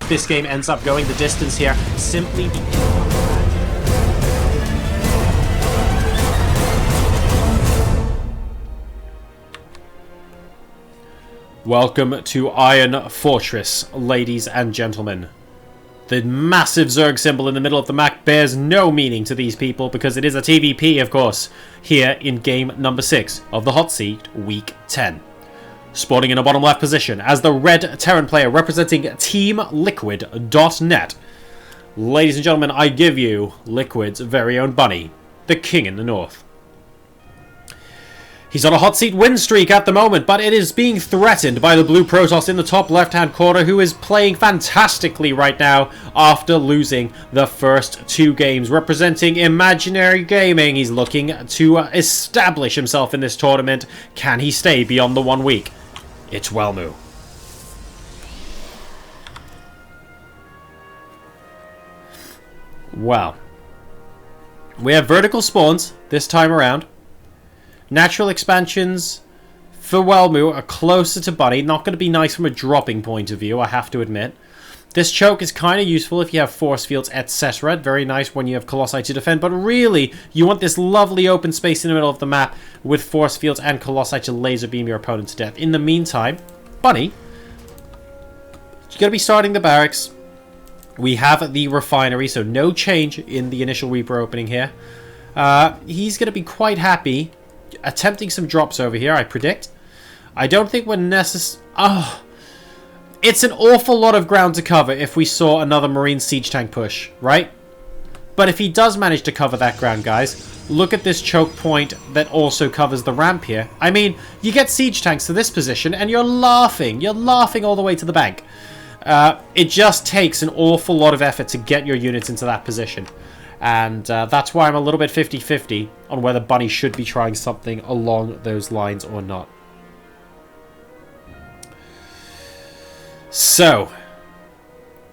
this game ends up going the distance here, simply because... Welcome to Iron Fortress, ladies and gentlemen. The massive Zerg symbol in the middle of the map bears no meaning to these people because it is a TVP, of course, here in game number 6 of the Hot Seat Week 10. Sporting in a bottom left position as the red Terran player representing TeamLiquid.net. Ladies and gentlemen, I give you Liquid's very own Bunny, the king in the north. He's on a hot seat win streak at the moment, but it is being threatened by the blue Protoss in the top left-hand corner, who is playing fantastically right now after losing the first 2 games. Representing Imaginary Gaming, he's looking to establish himself in this tournament. Can he stay beyond the 1 week? It's Welmu. Well, we have vertical spawns this time around. Natural expansions for Welmu are closer to Bunny. Not going to be nice from a dropping point of view, I have to admit. This choke is kind of useful if you have force fields, etc. Very nice when you have Colossi to defend. But really, you want this lovely open space in the middle of the map with force fields and Colossi to laser beam your opponent to death. In the meantime, Bunny, you're going to be starting the barracks. We have the refinery, so no change in the initial Reaper opening here. He's going to be quite happy attempting some drops over here, I predict. I don't think we're necessary... Oh, it's an awful lot of ground to cover if we saw another Marine siege tank push, right? But if he does manage to cover that ground, guys, look at this choke point that also covers the ramp here. I mean, you get siege tanks to this position and you're laughing. You're laughing all the way to the bank. It just takes an awful lot of effort to get your units into that position. And that's why I'm a little bit 50-50 on whether Bunny should be trying something along those lines or not. So,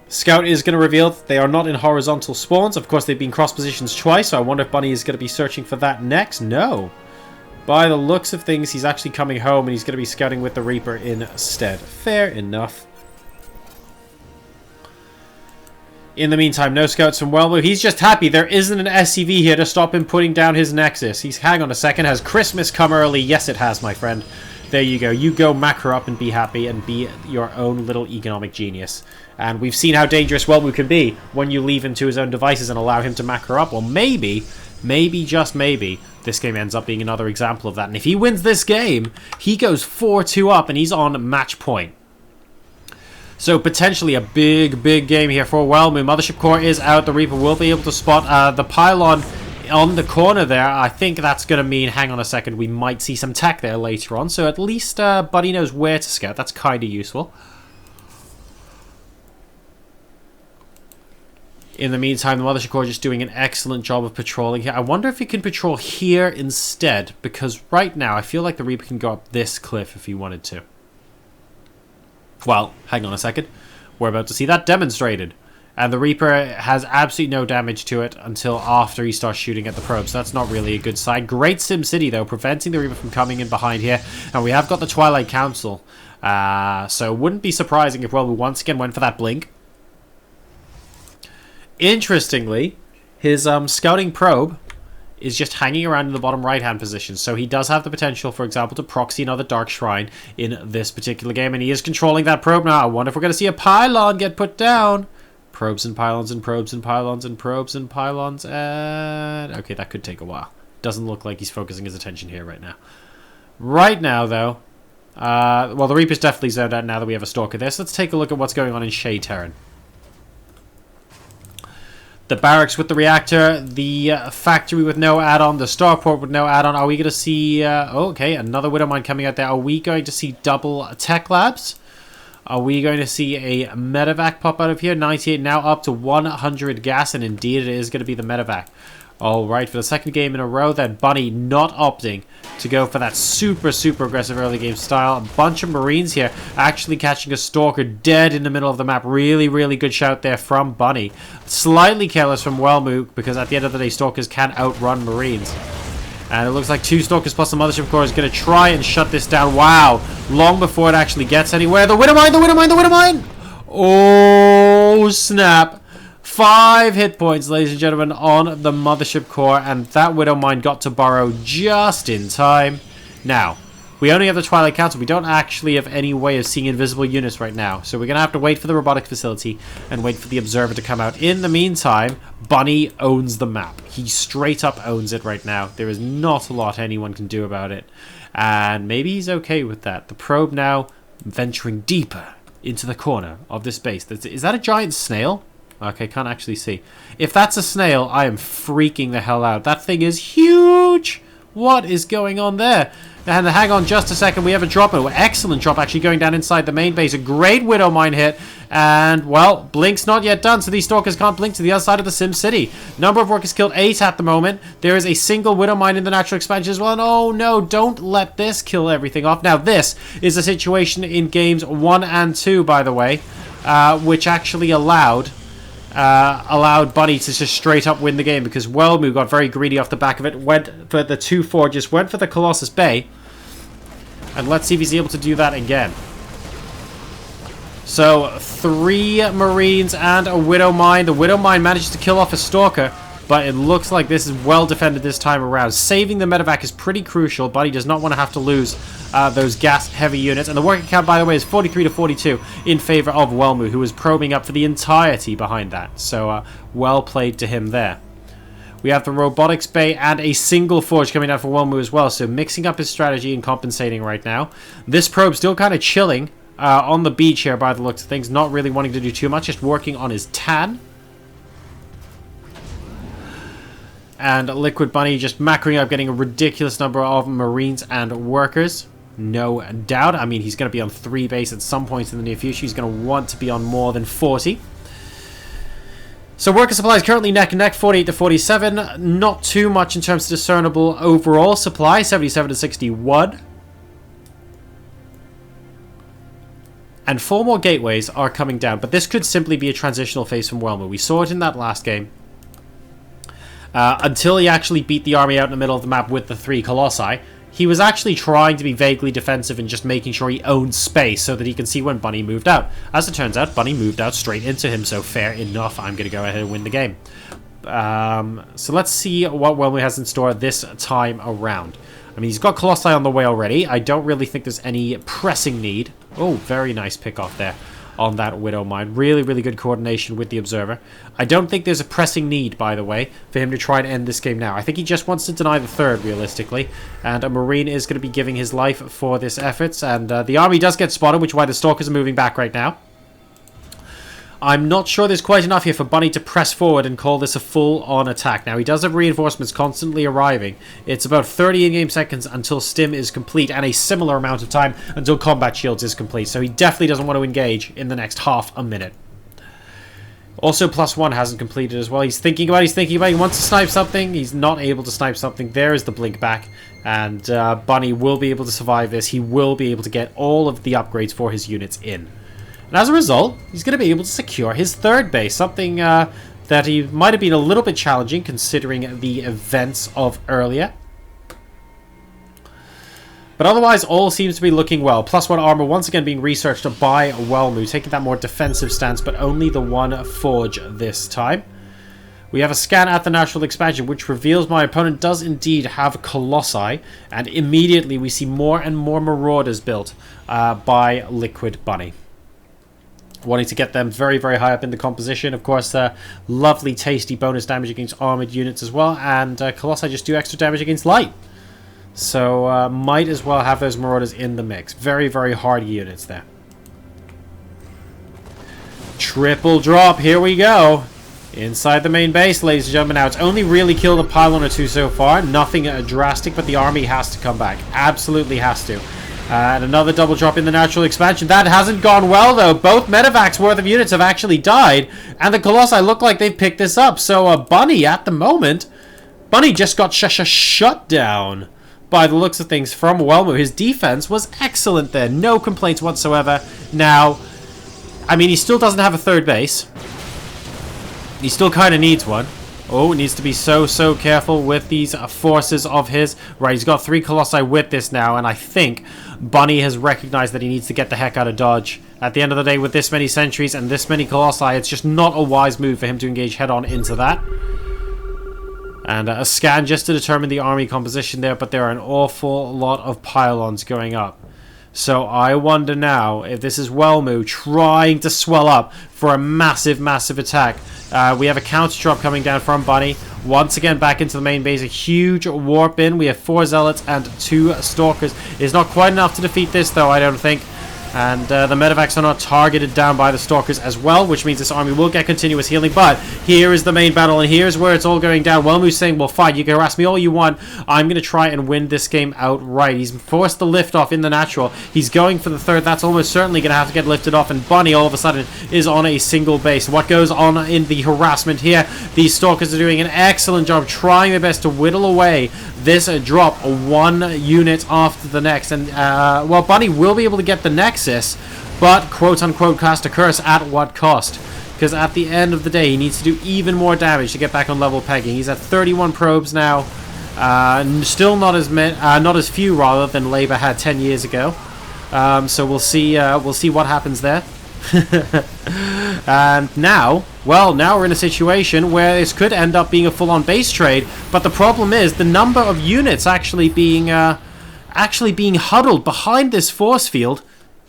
Scout is going to reveal that they are not in horizontal spawns. Of course, they've been cross positions twice, so I wonder if Bunny is going to be searching for that next. No. By the looks of things, he's actually coming home and he's going to be scouting with the Reaper instead. Fair enough. In the meantime, no scouts from Welmu. He's just happy there isn't an SCV here to stop him putting down his Nexus. Hang on a second. Has Christmas come early? Yes, it has, my friend. There you go. You go macro up and be happy and be your own little economic genius. And we've seen how dangerous Welmu can be when you leave him to his own devices and allow him to macro up. Well, maybe, just maybe, this game ends up being another example of that. And if he wins this game, he goes 4-2 up and he's on match point. So potentially a big game here for Welmu. Mothership Core is out. The Reaper will be able to spot the pylon on the corner there. I think that's going to mean, hang on a second, we might see some tech there later on. So at least Buddy knows where to scout. That's kind of useful. In the meantime, the Mothership Core just doing an excellent job of patrolling here. I wonder if he can patrol here instead, because right now I feel like the Reaper can go up this cliff if he wanted to. Well, hang on a second. We're about to see that demonstrated. And the Reaper has absolutely no damage to it until after he starts shooting at the probes. So that's not really a good sign. Great SimCity, though, preventing the Reaper from coming in behind here. And we have got the Twilight Council. So it wouldn't be surprising if Welmu once again went for that blink. Interestingly, his scouting probe is just hanging around in the bottom right-hand position. So he does have the potential, for example, to proxy another Dark Shrine in this particular game. And he is controlling that probe now. I wonder if we're going to see a pylon get put down. Probes and pylons and probes and pylons and probes and pylons. And okay, that could take a while. Doesn't look like he's focusing his attention here right now. Right now, though, well, the Reaper's definitely zoned out now that we have a Stalker there. So let's take a look at what's going on in Shea Terran. The barracks with the reactor, the factory with no add-on, the starport with no add-on. Are we going to see... oh, okay, another Widowmine coming out there. Are we going to see double tech labs? Are we going to see a medevac pop out of here? 98 now up to 100 gas, and indeed it is going to be the medevac. Alright, for the second game in a row, then Bunny not opting to go for that super aggressive early game style. A bunch of Marines here actually catching a Stalker dead in the middle of the map. Really good shout there from Bunny. Slightly careless from Welmu, because at the end of the day, Stalkers can outrun Marines. And it looks like 2 Stalkers plus the Mothership Core is going to try and shut this down. Wow, long before it actually gets anywhere. The Widowmine! Oh, snap. 5 hit points, ladies and gentlemen, on the Mothership core. And that Widow Mine got to borrow just in time. Now, we only have the Twilight Council. We don't actually have any way of seeing invisible units right now. So we're going to have to wait for the robotic facility and wait for the observer to come out. In the meantime, Bunny owns the map. He straight up owns it right now. There is not a lot anyone can do about it. And maybe he's okay with that. The probe now venturing deeper into the corner of this base. Is that a giant snail? Okay, can't actually see. If that's a snail, I am freaking the hell out. That thing is huge! What is going on there? And hang on just a second. We have a drop. An excellent drop actually going down inside the main base. A great Widow Mine hit. And, well, Blink's not yet done. So these Stalkers can't blink to the other side of the Sim City. Number of workers killed 8 at the moment. There is a single Widow Mine in the natural expansion as well. And oh no, don't let this kill everything off. Now this is a situation in games 1 and 2, by the way. Which actually allowed Bunny to just straight up win the game, because Welmu got very greedy off the back of it, went for the 2 forges, went for the Colossus Bay, and let's see if he's able to do that again. So 3 Marines and a Widow Mine. The Widow Mine manages to kill off a Stalker, but it looks like this is well defended this time around. Saving the medevac is pretty crucial. Bunny does not want to have to lose those gas-heavy units. And the working count, by the way, is 43 to 42 in favor of Welmu, who was probing up for the entirety behind that. So, well played to him there. We have the robotics bay and a single forge coming out for Welmu as well. So, mixing up his strategy and compensating right now. This probe still kind of chilling on the beach here by the looks of things. Not really wanting to do too much, just working on his tan. And Liquid Bunny just macroing up, getting a ridiculous number of Marines and workers. No doubt. I mean, he's going to be on 3 base at some point in the near future. He's going to want to be on more than 40. So worker supply is currently neck and neck, 48 to 47. Not too much in terms of discernible overall supply, 77 to 61. And 4 more gateways are coming down. But this could simply be a transitional phase from Welmu. We saw it in that last game. Until he actually beat the army out in the middle of the map with the 3 Colossi, he was actually trying to be vaguely defensive and just making sure he owned space so that he can see when Bunny moved out. As it turns out, Bunny moved out straight into him, so fair enough. I'm going to go ahead and win the game. So let's see what Welmu has in store this time around. I mean, he's got Colossi on the way already. I don't really think there's any pressing need. Oh, very nice pick off there on that Widow Mine. Really, really good coordination with the Observer. I don't think there's a pressing need, by the way, for him to try and end this game now. I think he just wants to deny the 3rd, realistically. And a Marine is going to be giving his life for this effort. And the army does get spotted, which is why the Stalkers are moving back right now. I'm not sure there's quite enough here for Bunny to press forward and call this a full-on attack. Now, he does have reinforcements constantly arriving. It's about 30 in-game seconds until Stim is complete, and a similar amount of time until Combat Shields is complete. So he definitely doesn't want to engage in the next half a minute. Also, +1 hasn't completed as well. He's thinking about it. He wants to snipe something. He's not able to snipe something. There is the blink back. And Bunny will be able to survive this. He will be able to get all of the upgrades for his units in. And as a result, he's going to be able to secure his 3rd base, something that he might have been a little bit challenging considering the events of earlier. But otherwise, all seems to be looking well. +1 armor once again being researched by Welmu, taking that more defensive stance, but only the 1 forge this time. We have a scan at the natural expansion, which reveals my opponent does indeed have Colossi, and immediately we see more and more Marauders built by Liquid Bunny. Wanting to get them very, very high up in the composition. Of course, lovely, tasty bonus damage against armored units as well. And Colossi just do extra damage against light. So, might as well have those Marauders in the mix. Very, very hard units there. Triple drop. Here we go. Inside the main base, ladies and gentlemen. Now, it's only really killed a pylon or 2 so far. Nothing drastic, but the army has to come back. Absolutely has to. And another double drop in the natural expansion. That hasn't gone well, though. Both medevacs worth of units have actually died. And the Colossi look like they've picked this up. So, Bunny, at the moment, Bunny just got shut down by the looks of things from Welmu. His defense was excellent there. No complaints whatsoever. Now, I mean, he still doesn't have a 3rd base. He still kind of needs one. Oh, needs to be so careful with these forces of his. Right, he's got 3 Colossi with this now, and I think Bunny has recognized that he needs to get the heck out of Dodge At the end of the day, with this many sentries and this many Colossi, it's just not a wise move for him to engage head-on into that. And a scan just to determine the army composition there, but there are an awful lot of pylons going up. So I wonder now if this is Welmu trying to swell up for a massive, massive attack. We have a counter drop coming down from Bunny. Once again, back into the main base. A huge warp in. We have 4 Zealots and 2 Stalkers. It's not quite enough to defeat this, though, I don't think. And the medevacs are not targeted down by the Stalkers as well, which means this army will get continuous healing. But here is the main battle, and here's where it's all going down. Welmu's saying, well, fine, you can harass me all you want. I'm going to try and win this game outright. He's forced the lift off in the natural. He's going for the third. That's almost certainly going to have to get lifted off. And Bunny, all of a sudden, is on a single base. What goes on in the harassment here? These Stalkers are doing an excellent job trying their best to whittle away this drop 1 unit after the next. And, well, Bunny will be able to get the Nexus, but quote-unquote cast a curse at what cost? Because at the end of the day, he needs to do even more damage to get back on level pegging. He's at 31 probes now. Still not as few rather than Labour had 10 years ago. So we'll see what happens there. And now, well, now we're in a situation where this could end up being a full-on base trade, but the problem is the number of units actually being huddled behind this force field.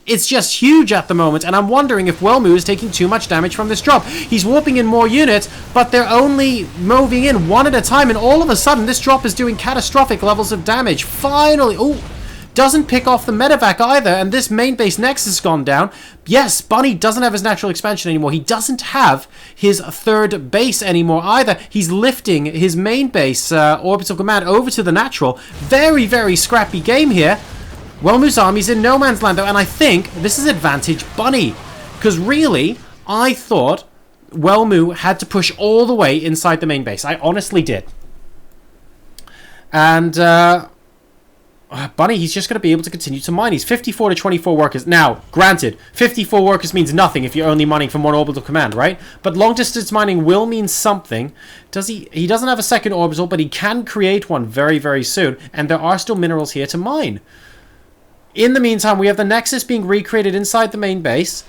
It's just huge at the moment, and I'm wondering if Welmu is taking too much damage from this drop. He's warping in more units, but they're only moving in one at a time, and all of a sudden this drop is doing catastrophic levels of damage. Finally, oh, doesn't pick off the medevac either, and this main base Nexus has gone down. Yes, Bunny doesn't have his natural expansion anymore. He doesn't have his third base anymore either. He's lifting his main base, Orbital Command, over to the natural. Very, very scrappy game here. Welmu's army's in no man's land, though, and I think this is advantage Bunny. Because really, I thought Welmu had to push all the way inside the main base. I honestly did. And, Bunny, he's just going to be able to continue to mine. He's 54 to 24 workers. Now, granted, 54 workers means nothing if you're only mining from one orbital command, right? But long-distance mining will mean something. He doesn't have a second orbital, but he can create one very, very soon. And there are still minerals here to mine. In the meantime, we have the Nexus being recreated inside the main base.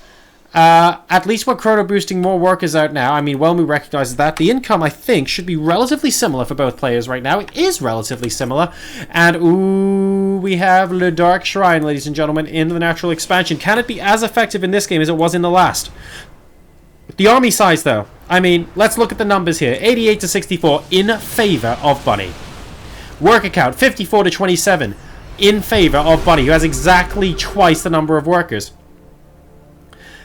At least we're chrono boosting more workers out now. I mean, Welmu recognizes that. The income, I think, should be relatively similar for both players right now. It is relatively similar. And, ooh, we have Le Dark Shrine, ladies and gentlemen, in the natural expansion. Can it be as effective in this game as it was in the last? The army size, though. I mean, let's look at the numbers here. 88 to 64 in favor of Bunny. Worker count, 54 to 27 in favor of Bunny, who has exactly twice the number of workers.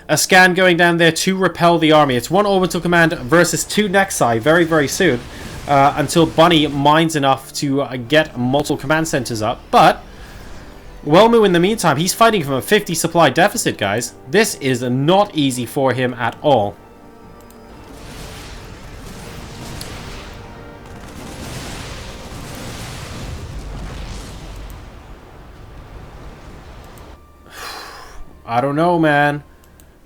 A scan going down there to repel the army. It's one orbital command versus 2 Nexi very, very soon. Until Bunny mines enough to get multiple command centers up. But Welmu, in the meantime, he's fighting from a 50 supply deficit, guys. This is not easy for him at all. I don't know, man.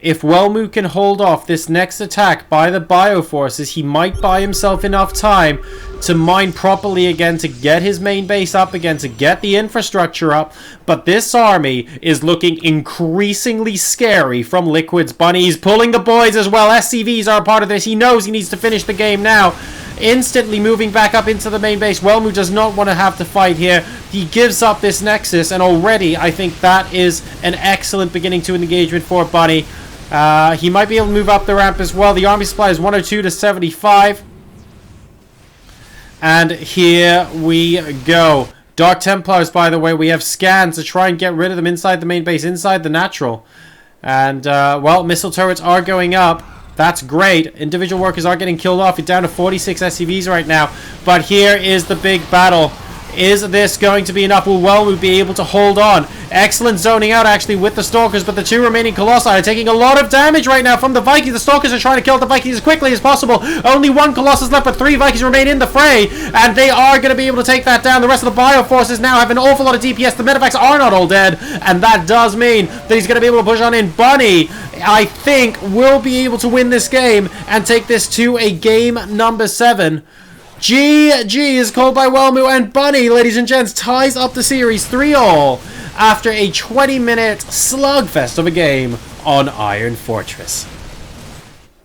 If Welmu can hold off this next attack by the Bioforces, he might buy himself enough time to mine properly again, to get his main base up again, to get the infrastructure up. But this army is looking increasingly scary from Liquid's Bunny. He's pulling the boys as well. SCVs are a part of this. He knows he needs to finish the game now. Instantly moving back up into the main base. Welmu does not want to have to fight here. He gives up this Nexus, and already I think that is an excellent beginning to an engagement for Bunny. He might be able to move up the ramp as well. The army supply is 102 to 75. And here we go. Dark Templars, by the way, we have scans to try and get rid of them inside the main base, inside the natural. And, well, missile turrets are going up. That's great. Individual workers are getting killed off. It's down to 46 SCVs right now. But here is the big battle. Is this going to be enough? Will Welmu be able to hold on? Excellent zoning out, actually, with the Stalkers, but the 2 remaining Colossi are taking a lot of damage right now from the Vikings. The Stalkers are trying to kill the Vikings as quickly as possible. Only 1 Colossus left, but 3 Vikings remain in the fray, and they are going to be able to take that down. The rest of the Bioforces now have an awful lot of DPS. The Medevacs are not all dead, and that does mean that he's going to be able to push on in. Bunny, I think, will be able to win this game and take this to a game number 7. GG is called by Welmu, and Bunny, ladies and gents, ties up the series 3-all after a 20-minute slugfest of a game on Iron Fortress.